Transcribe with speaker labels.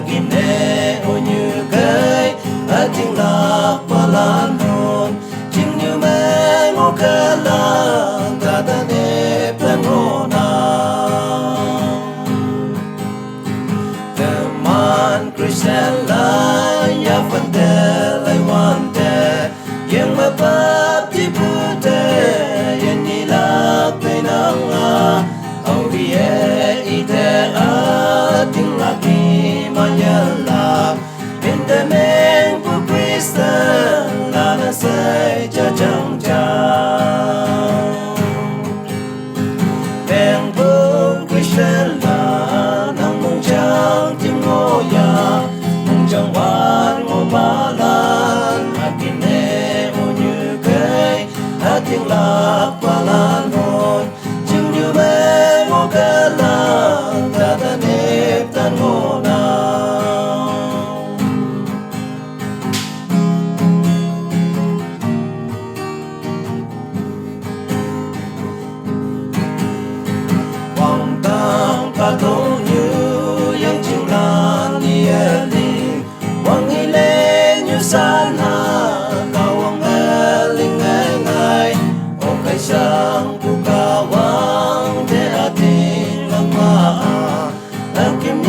Speaker 1: kine o như cái tiếng lạc và lan hồn chính như mẹ ngô ca la ta ta nếp tan ngô na the man Christian la ya phân te lại hoàn te yang mà bát ti pute yang ni lạc tay nang a au vie ite a ting lạc ni ma ya lạc in the name of Christ la na sai cha chang cha beng bông Christian la nang mong chang tim ngô ya mong chang ban ngô ba lan akin ne o như cái tiếng lạc và lan hồn chừng như bé ngô ca la ta ta nếp tan ngô na ca tố như yang chim lan đi li quang nghi lê như san ha cao quang linh ngai o kai sang bu ca wang te a tin lang ma a kim